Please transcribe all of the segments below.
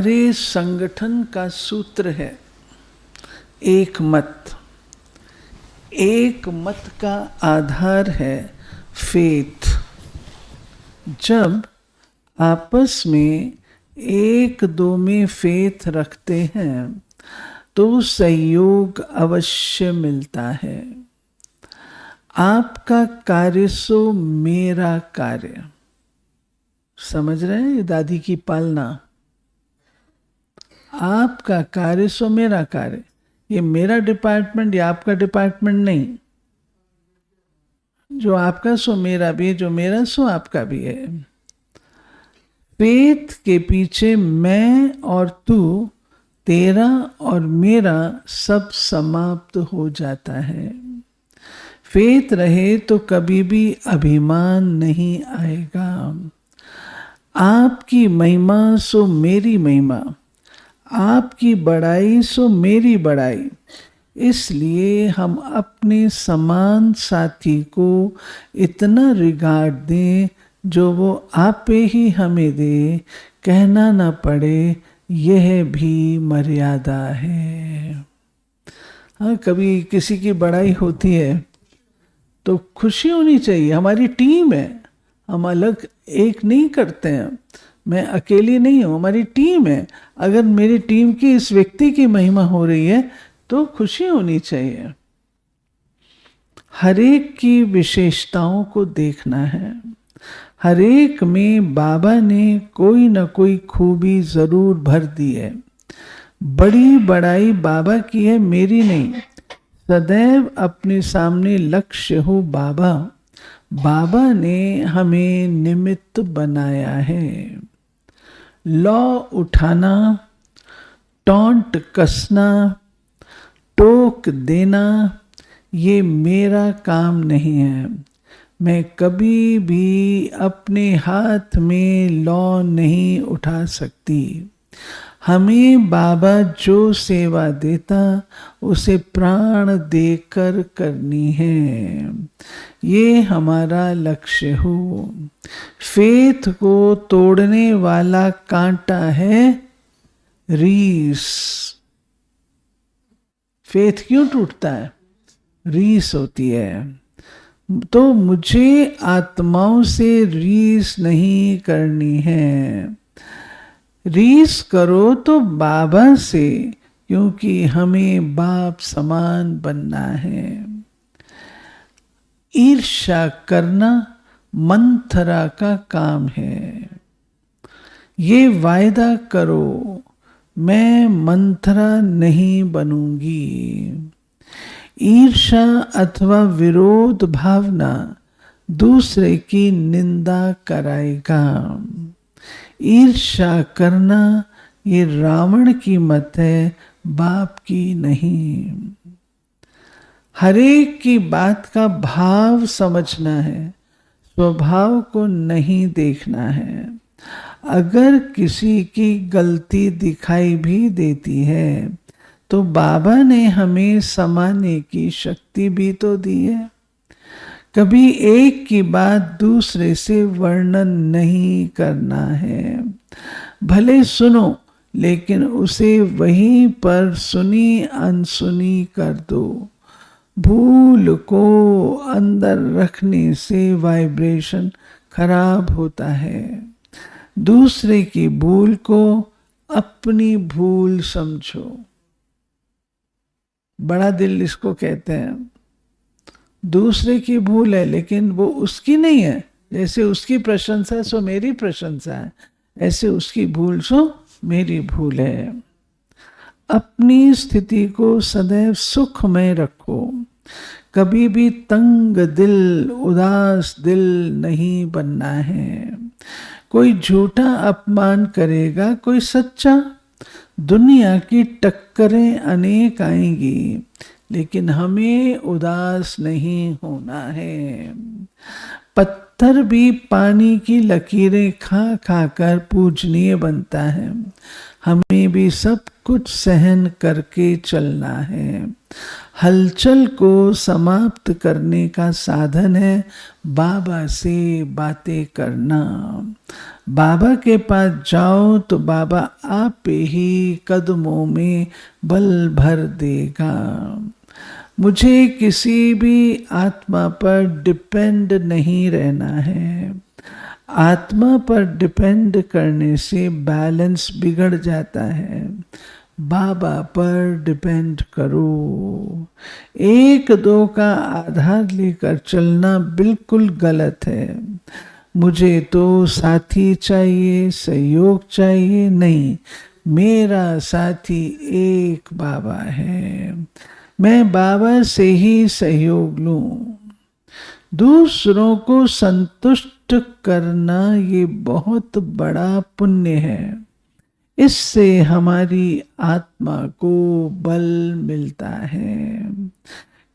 हमारे संगठन का सूत्र है एक मत। एक मत का आधार है फेथ। जब आपस में एक दो में फेथ रखते हैं तो सहयोग अवश्य मिलता है। आपका कार्य सो मेरा कार्य। समझ रहे हैं? दादी की पालना। आपका कार्य सो मेरा कार्य। ये मेरा डिपार्टमेंट या आपका डिपार्टमेंट नहीं। जो आपका सो मेरा भी, जो मेरा सो आपका भी है। फेथ के पीछे मैं और तू, तेरा और मेरा सब समाप्त हो जाता है। फेथ रहे तो कभी भी अभिमान नहीं आएगा। आपकी महिमा सो मेरी महिमा, आपकी बड़ाई सो मेरी बड़ाई। इसलिए हम अपने समान साथी को इतना रिगार्ड दें जो वो आपे ही हमें दे, कहना ना पड़े यह भी मर्यादा है। हाँ, कभी किसी की बड़ाई होती है तो खुशी होनी चाहिए। हमारी टीम है, हम अलग एक नहीं करते हैं। मैं अकेली नहीं हूँ, हमारी टीम है। अगर मेरी टीम की इस व्यक्ति की महिमा हो रही है तो खुशी होनी चाहिए। हर एक की विशेषताओं को देखना है। हर एक में बाबा ने कोई न कोई खूबी जरूर भर दी है। बड़ी बड़ाई बाबा की है, मेरी नहीं। सदैव अपने सामने लक्ष्य हो बाबा। बाबा ने हमें निमित्त बनाया है। लौ उठाना, टॉन्ट कसना, टोक देना, ये मेरा काम नहीं है। मैं कभी भी अपने हाथ में लौ नहीं उठा सकती। हमें बाबा जो सेवा देता उसे प्राण देकर करनी है। ये हमारा लक्ष्य हो। फेथ को तोड़ने वाला कांटा है रीस। फेथ क्यों टूटता है? रीस होती है। तो मुझे आत्माओं से रीस नहीं करनी है। रीस करो तो बाबा से, क्योंकि हमें बाप समान बनना है। ईर्ष्या करना मंथरा का काम है। ये वायदा करो, मैं मंथरा नहीं बनूंगी। ईर्ष्या अथवा विरोध भावना दूसरे की निंदा कराएगा। ईर्ष्या करना ये रावण की मत है, बाप की नहीं। हर एक की बात का भाव समझना है, स्वभाव को नहीं देखना है। अगर किसी की गलती दिखाई भी देती है तो बाबा ने हमें समाने की शक्ति भी तो दी है। कभी एक की बात दूसरे से वर्णन नहीं करना है। भले सुनो, लेकिन उसे वहीं पर सुनी अनसुनी कर दो। भूल को अंदर रखने से वाइब्रेशन खराब होता है। दूसरे की भूल को अपनी भूल समझो। बड़ा दिल इसको कहते हैं। दूसरे की भूल है लेकिन वो उसकी नहीं है। जैसे उसकी प्रशंसा सो मेरी प्रशंसा है, ऐसे उसकी भूल सो मेरी भूल है। अपनी स्थिति को सदैव सुख में रखो। कभी भी तंग दिल, उदास दिल नहीं बनना है। कोई झूठा अपमान करेगा, कोई सच्चा। दुनिया की टक्करें अनेक आएंगी, लेकिन हमें उदास नहीं होना है। पत्थर भी पानी की लकीरें खा खा कर पूजनीय बनता है। हमें भी सब कुछ सहन करके चलना है। हलचल को समाप्त करने का साधन है बाबा से बातें करना। बाबा के पास जाओ तो बाबा आप ही कदमों में बल भर देगा। मुझे किसी भी आत्मा पर डिपेंड नहीं रहना है। आत्मा पर डिपेंड करने से बैलेंस बिगड़ जाता है। बाबा पर डिपेंड करो। एक दो का आधार लेकर चलना बिल्कुल गलत है। मुझे तो साथी चाहिए, सहयोग चाहिए, नहीं, मेरा साथी एक बाबा है। मैं बाबा से ही सहयोग लूं। दूसरों को संतुष्ट करना ये बहुत बड़ा पुण्य है। इससे हमारी आत्मा को बल मिलता है।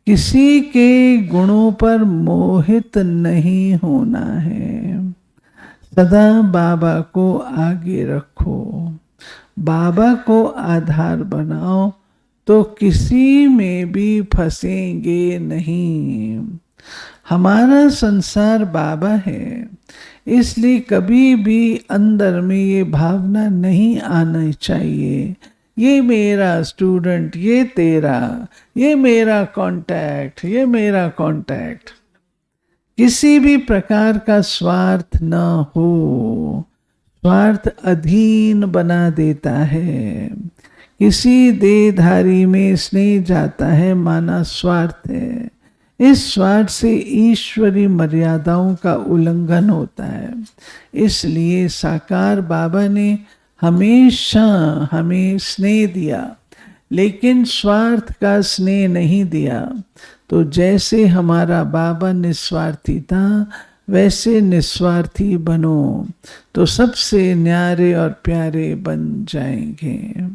किसी के गुणों पर मोहित नहीं होना है। सदा बाबा को आगे रखो। बाबा को आधार बनाओ तो किसी में भी फंसेंगे नहीं। हमारा संसार बाबा है, इसलिए कभी भी अंदर में ये भावना नहीं आनी चाहिए ये मेरा स्टूडेंट, ये तेरा, ये मेरा कांटेक्ट, ये मेरा कांटेक्ट। किसी भी प्रकार का स्वार्थ न हो। स्वार्थ अधीन बना देता है। किसी देहधारी में स्नेह जाता है माना स्वार्थ है। इस स्वार्थ से ईश्वरी मर्यादाओं का उल्लंघन होता है। इसलिए साकार बाबा ने हमेशा हमें स्नेह दिया, लेकिन स्वार्थ का स्नेह नहीं दिया। तो जैसे हमारा बाबा निस्वार्थी था, वैसे निस्वार्थी बनो तो सबसे न्यारे और प्यारे बन जाएंगे।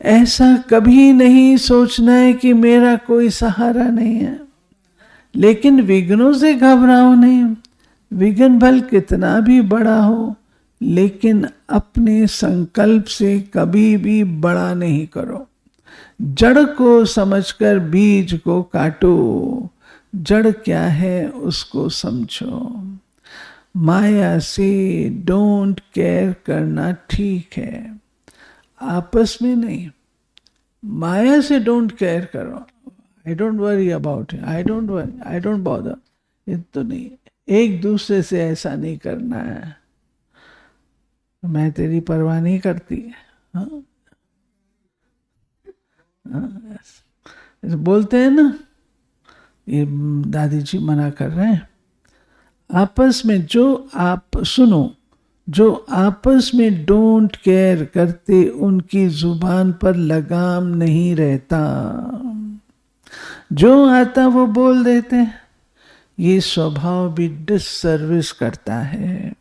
ऐसा कभी नहीं सोचना है कि मेरा कोई सहारा नहीं है, लेकिन विघ्नों से घबराओ नहीं। विघ्न भल कितना भी बड़ा हो, लेकिन अपने संकल्प से कभी भी बड़ा नहीं करो। जड़ को समझकर बीज को काटो। जड़ क्या है उसको समझो। माया से डोंट केयर करना ठीक है, आपस में नहीं। माया से डोंट केयर करो। I don't worry about it, I don't worry, I don't bother, ये तो नहीं। एक दूसरे से ऐसा नहीं करना है। मैं तेरी परवाह नहीं करती। हाँ? हाँ, ऐसे बोलते हैं ना, ये दादी जी मना कर रहे हैं। आपस में जो आप सुनो, जो आपस में डोंट केयर करते, उनकी जुबान पर लगाम नहीं रहता। जो आता वो बोल देते हैं। ये स्वभाव भी डिससर्विस करता है।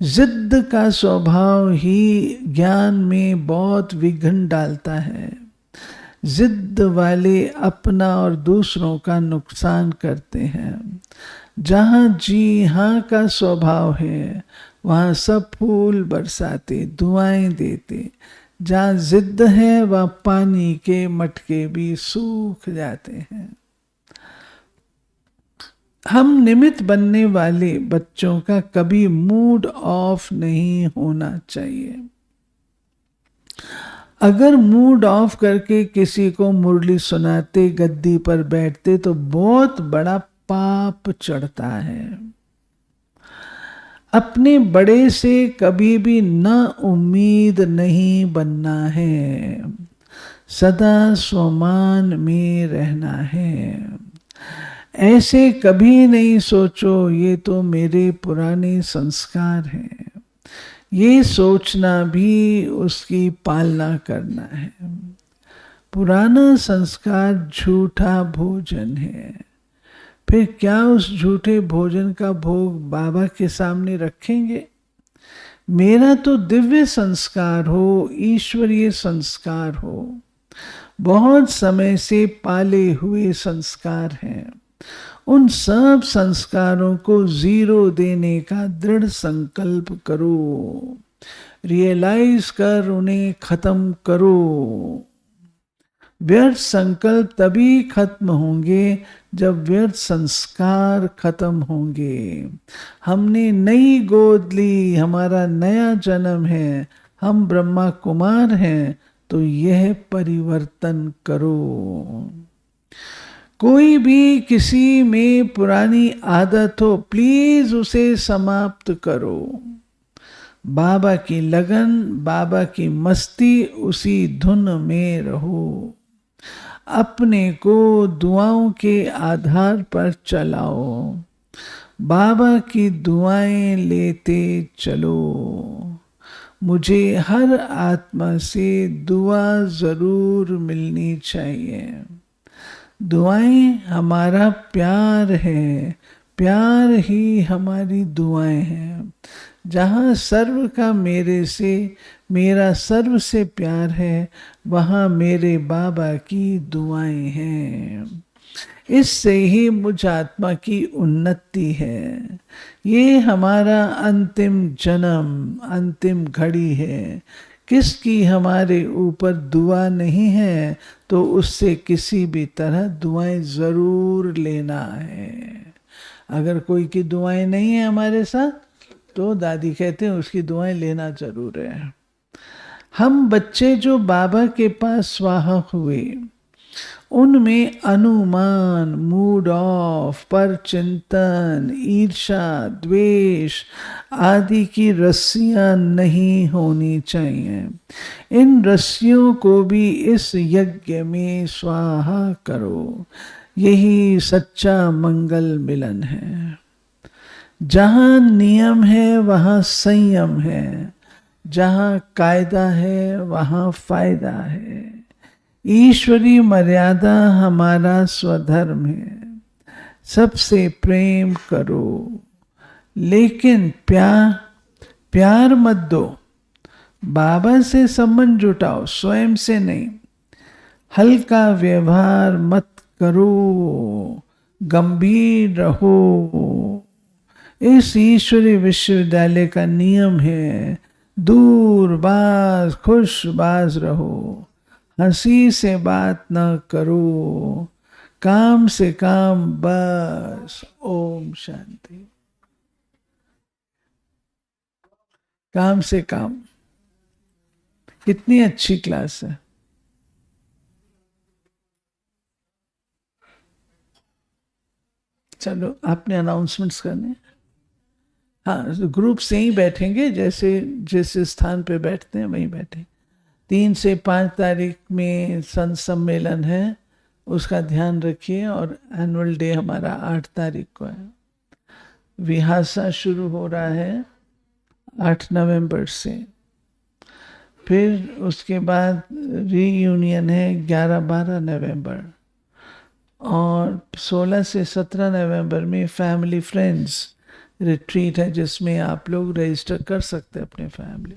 जिद्द का स्वभाव ही ज्ञान में बहुत विघ्न डालता है। जिद्द वाले अपना और दूसरों का नुकसान करते हैं। जहाँ जी हाँ का स्वभाव है, वहाँ सब फूल बरसाते, दुआएं देते। जहाँ जिद्द है, वहाँ पानी के मटके भी सूख जाते हैं। हम निमित्त बनने वाले बच्चों का कभी मूड ऑफ नहीं होना चाहिए। अगर मूड ऑफ करके किसी को मुरली सुनाते, गद्दी पर बैठते, तो बहुत बड़ा पाप चढ़ता है। अपने बड़े से कभी भी न उम्मीद नहीं बनना है। सदा स्वमान में रहना है। ऐसे कभी नहीं सोचो ये तो मेरे पुराने संस्कार हैं। ये सोचना भी उसकी पालना करना है। पुराना संस्कार झूठा भोजन है। फिर क्या उस झूठे भोजन का भोग बाबा के सामने रखेंगे? मेरा तो दिव्य संस्कार हो, ईश्वरीय संस्कार हो, बहुत समय से पाले हुए संस्कार हैं। उन सब संस्कारों को जीरो देने का दृढ़ संकल्प करो। रियलाइज कर उन्हें खत्म करो। व्यर्थ संकल्प तभी खत्म होंगे जब व्यर्थ संस्कार खत्म होंगे। हमने नई गोद ली, हमारा नया जन्म है, हम ब्रह्मा कुमार हैं, तो यह परिवर्तन करो। कोई भी किसी में पुरानी आदत हो, प्लीज उसे समाप्त करो। बाबा की लगन, बाबा की मस्ती, उसी धुन में रहो। अपने को दुआओं के आधार पर चलाओ। बाबा की दुआएं लेते चलो। मुझे हर आत्मा से दुआ जरूर मिलनी चाहिए। दुआएं हमारा प्यार है, प्यार ही हमारी दुआएं हैं। जहाँ सर्व का मेरे से, मेरा सर्व से प्यार है, वहाँ मेरे बाबा की दुआएं हैं। इससे ही मुझ आत्मा की उन्नति है। ये हमारा अंतिम जन्म, अंतिम घड़ी है। किसकी हमारे ऊपर दुआ नहीं है, तो उससे किसी भी तरह दुआएं जरूर लेना है। अगर कोई की दुआएं नहीं है हमारे साथ, तो दादी कहते हैं उसकी दुआएं लेना जरूर है। हम बच्चे जो बाबा के पास स्वाहा हुए, उनमें अनुमान, मूड ऑफ, पर चिंतन, ईर्षा, द्वेष आदि की रस्सियां नहीं होनी चाहिए। इन रस्सियों को भी इस यज्ञ में स्वाहा करो। यही सच्चा मंगल मिलन है। जहाँ नियम है वहाँ संयम है, जहाँ कायदा है वहाँ फायदा है। ईश्वरी मर्यादा हमारा स्वधर्म है। सबसे प्रेम करो, लेकिन प्यार मत दो। बाबा से संबंध जुटाओ, स्वयं से नहीं। हल्का व्यवहार मत करो, गंभीर रहो। इस ईश्वरी विश्वविद्यालय का नियम है, दूरबाज खुशबाज रहो। हंसी से बात न करो, काम से काम बस। ओम शांति। काम से काम। कितनी अच्छी क्लास है। चलो, आपने अनाउंसमेंट्स करने। हाँ, ग्रुप से ही बैठेंगे, जैसे जिस स्थान पे बैठते हैं वहीं बैठेंगे। 3 से 5 तारीख में संत सम्मेलन है, उसका ध्यान रखिए। और एनुअल डे हमारा 8 तारीख को है। विहासा शुरू हो रहा है 8 नवंबर से। फिर उसके बाद रीयूनियन है 11-12 नवंबर। और 16 से 17 नवंबर में फैमिली फ्रेंड्स रिट्रीट है, जिसमें आप लोग रजिस्टर कर सकते हैं अपने family.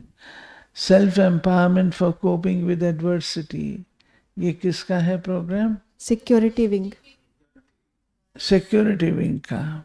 Self empowerment for coping with adversity, ये किसका है program? Security wing. Security wing का।